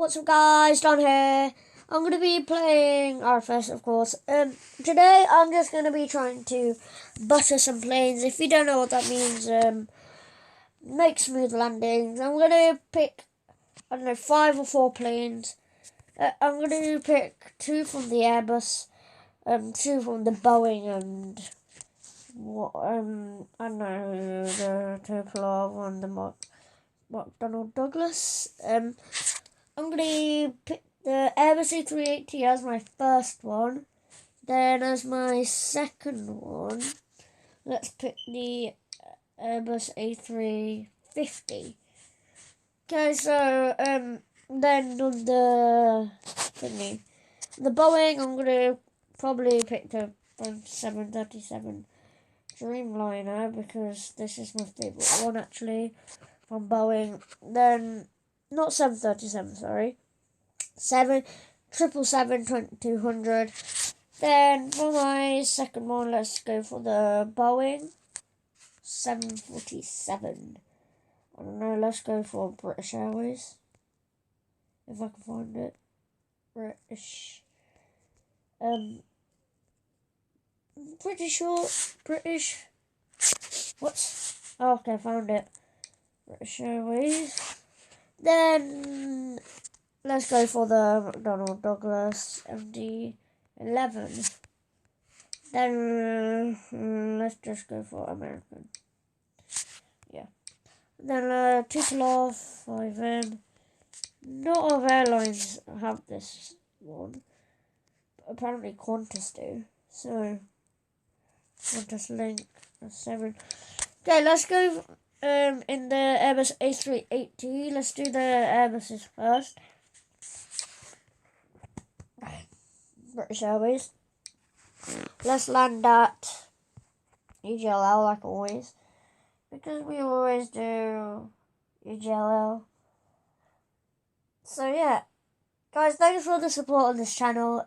what's up guys, Don here. I'm going to be playing RFS, of course. Today I'm just going to be trying to butter some planes. If you don't know what that means, make smooth landings. I'm going to pick, 5 or 4 planes. I'm going to pick 2 from the Airbus, 2 from the Boeing, and the Tupolev and the McDonnell Douglas. I'm going to pick the Airbus A380 as my first one. Then as my second one, let's pick the Airbus A350. Okay, so then on the Boeing, I'm going to probably pick the 737 Dreamliner because this is my favourite one actually from Boeing. Then, not 737, sorry. 777-2200. Then for my second one, let's go for the Boeing 747. I don't know, let's go for British Airways. If I can find it. British. Pretty sure. British. What? Oh, okay, found it. British Airways. Then let's go for the McDonnell Douglas MD-11. Then let's just go for American. Yeah. Then Tupolev 5N. Not all of airlines have this one, but apparently Qantas do. So Qantas Link 7. Okay, let's go. In the Airbus A380, let's do the Airbuses first. British Airways. Let's land at EGLL like always, because we always do EGLL. So yeah, guys, thanks for the support on this channel.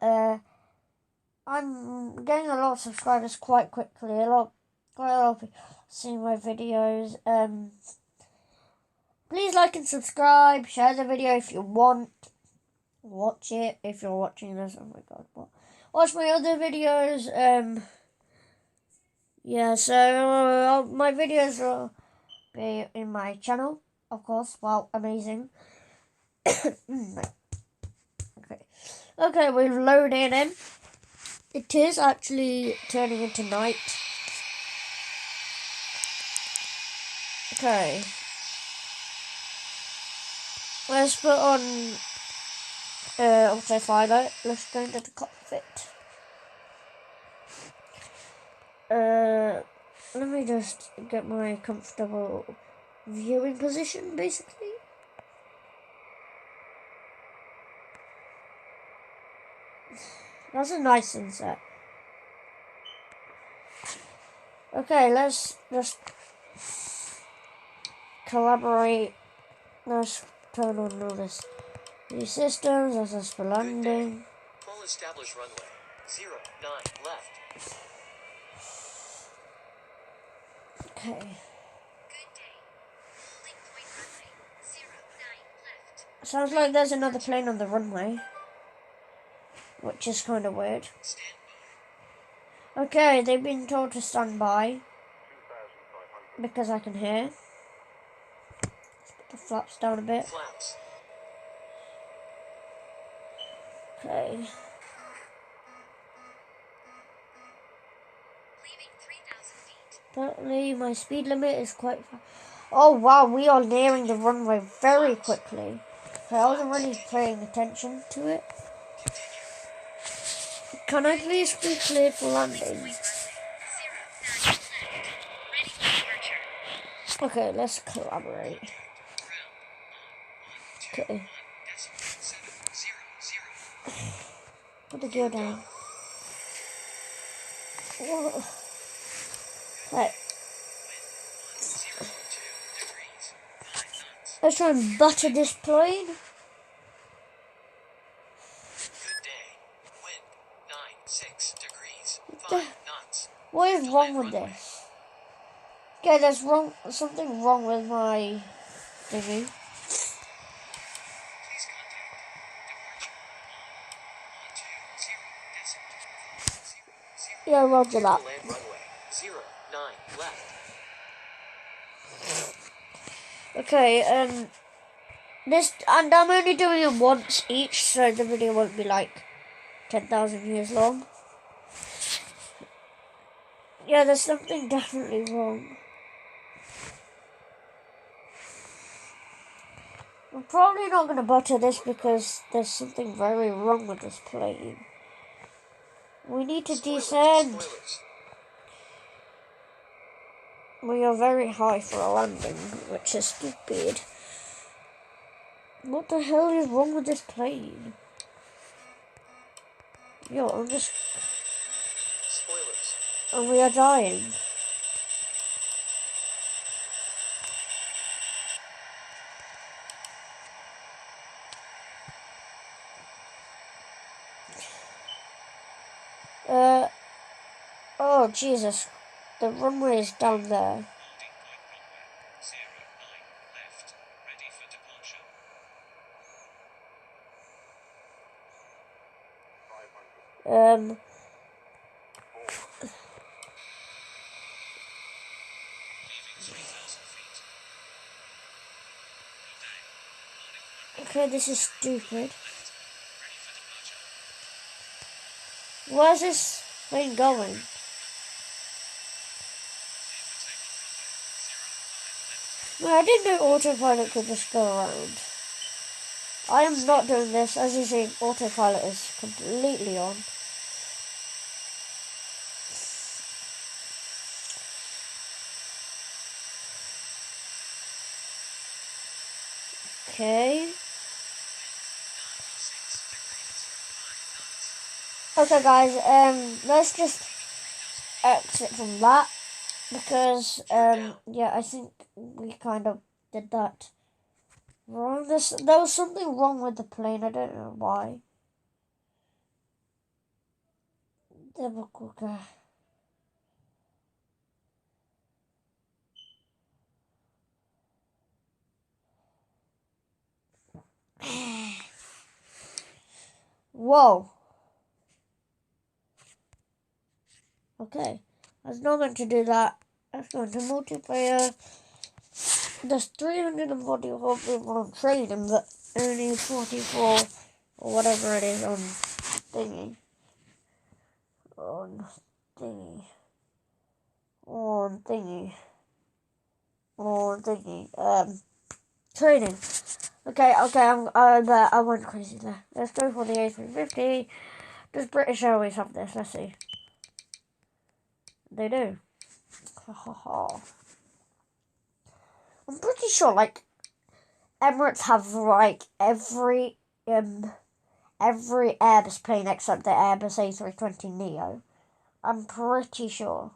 I'm getting a lot of subscribers quite quickly. Quite a lot of people seeing my videos. Please like and subscribe. Share the video if you want. Watch it if you're watching this. Oh my god, what? Watch my other videos. Yeah, so my videos will be in my channel, of course. Well, amazing. Okay, we've loaded in. It is actually turning into night. Okay. Let's put on autopilot. Let's go into the cockpit. Let me just get my comfortable viewing position, basically. That's a nice sunset. Okay, let's just collaborate. Let's turn on all this. These systems, that's us for landing. Full established runway. 09 left. Okay. Good day. Holding point runway 09 left. Sounds like there's another plane on the runway, which is kind of weird. Okay, they've been told to stand by because I can hear. Let's put the flaps down a bit. Flaps. Okay. Leaving 3,000 feet. Apparently my speed limit is quite fast. Oh wow, we are nearing the runway very quickly. Okay, I wasn't really paying attention to it. Can I please be cleared for landing? Okay, let's collaborate. Okay. Put the gear down. Whoa. Right. Let's try and butter this plane. Good day. Wind 96 degrees. 5 knots. What is wrong with this? Okay, there's something wrong with my thingy. Yeah, roger that. Land runway. 09 left. Okay, this, and I'm only doing it once each, so the video won't be like 10,000 years long. Yeah, there's something definitely wrong. I'm probably not going to butter this because there's something very wrong with this plane. We need to descend. Spoilers. We are very high for a landing, which is stupid. What the hell is wrong with this plane? Yo, I'm just... Spoilers. And we are dying. Oh, Jesus. The runway is down there. Okay, this is stupid. Where's this plane going? No, I didn't know autopilot could just go around. I am not doing this. As you see, autopilot is completely on. Okay. Okay, guys. Let's just exit from that because yeah, I think we kind of did that wrong. There was something wrong with the plane. I don't know why. Double cooker. Whoa. Okay. I was not meant to do that. Let's go into multiplayer. There's 344 people on training, but only 44 or whatever it is on thingy. On thingy. On thingy. On thingy. Training. Okay, I went crazy there. Let's go for the A350. Does British Airways have this? Let's see. They do. Ha ha ha. I'm pretty sure, like, Emirates have, like, every Airbus plane except the Airbus A320neo. I'm pretty sure.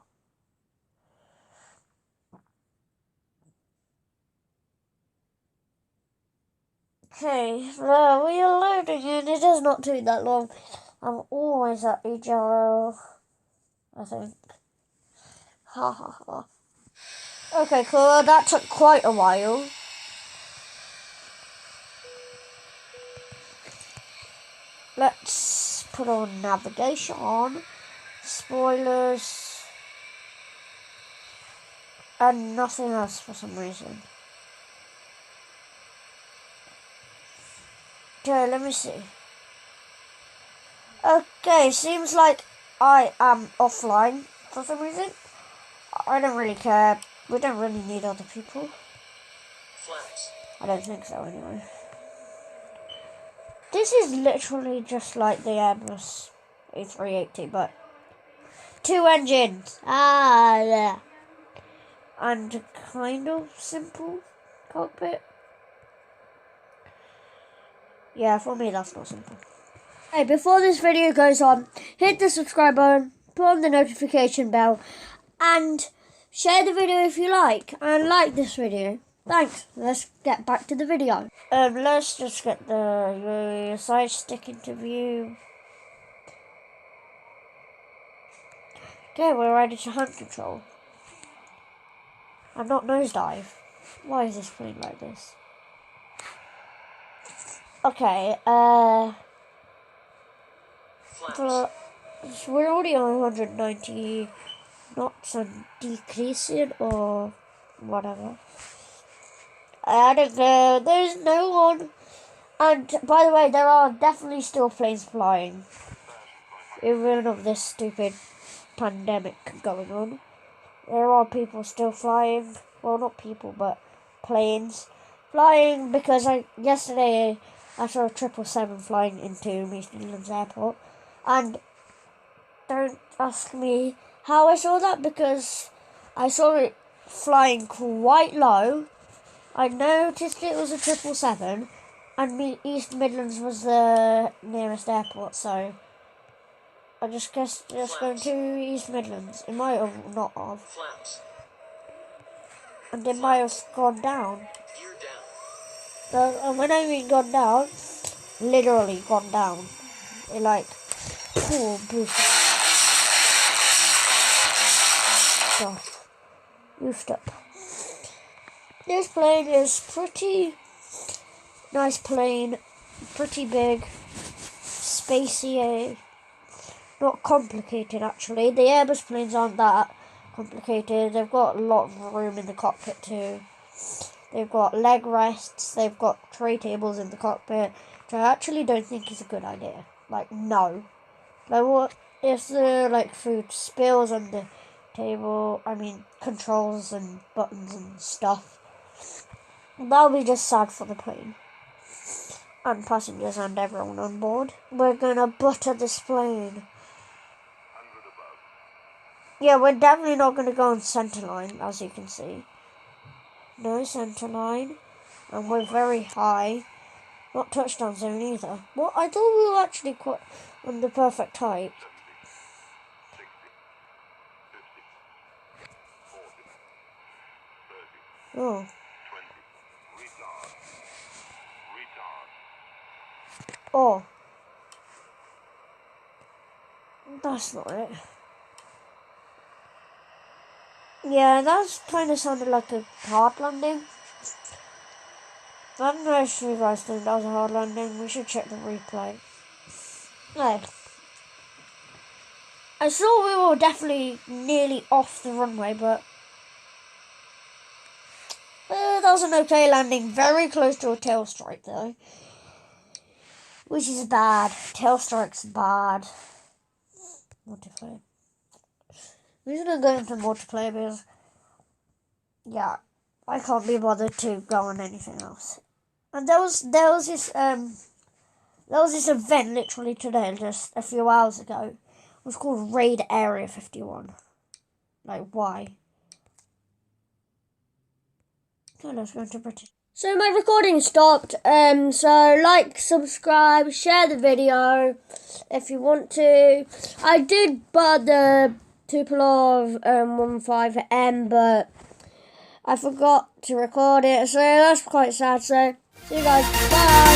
Okay, well, we are loading and it does not take that long. I'm always at Jello, I think. Ha ha ha. Okay, cool. That took quite a while. Let's put on navigation, spoilers, and nothing else for some reason. Okay, let me see. Okay, seems like I am offline for some reason. I don't really care. We don't really need other people. Flaps. I don't think so anyway. This is literally just like the Airbus A380, but 2 engines. Ah, yeah. And kind of simple cockpit. Yeah, for me that's not simple. Hey, before this video goes on, hit the subscribe button, put on the notification bell, and share the video if you like, and like this video. Thanks. Let's get back to the video. Let's just get the side stick into view. Okay, we're ready to hand control. And not nosedive. Why is this plane like this? Okay, Flaps. So we're already on 190 knots and decreasing or whatever. I don't know. There's no one. And by the way, there are definitely still planes flying, even of this stupid pandemic going on. There are people still flying. Well, not people, but planes flying, because yesterday I saw a 777 flying into East Midlands Airport, and don't ask me how I saw that, because I saw it flying quite low. I noticed it was a 777, and East Midlands was the nearest airport, so I just guessed just going to East Midlands. It might have not have. Flaps. And it might have gone down. Gear down. And when I mean gone down, literally gone down. It like, boosted. Gosh, roofed up. This plane is pretty nice plane, pretty big, spacey, not complicated actually. The Airbus planes aren't that complicated. They've got a lot of room in the cockpit too. They've got leg rests, they've got tray tables in the cockpit, which I actually don't think is a good idea. Like, no. Like, what if the, like, food spills on the table, controls and buttons and stuff? That'll be just sad for the plane. And passengers and everyone on board. We're gonna butter this plane. Yeah, we're definitely not gonna go on centerline, as you can see. No centerline. And we're very high. Not touchdown zone either. What? I thought we were actually quite on the perfect height. Oh. Oh. That's not it. Yeah, that kind of sounded like a hard landing. I don't know if you guys think that was a hard landing. We should check the replay. No. I saw we were definitely nearly off the runway, but that was an okay landing. Very close to a tail strike, though. Which is bad. Tail strike's bad. Multiplayer. We're gonna go into multiplayer because, yeah, I can't be bothered to go on anything else. And there was this event literally today, just a few hours ago. It was called Raid Area 51. Like, why? Okay, let's go into British. So my recording stopped. So like, subscribe, share the video if you want to. I did buy the Tupolev 15M, but I forgot to record it, so that's quite sad. So see you guys. Bye.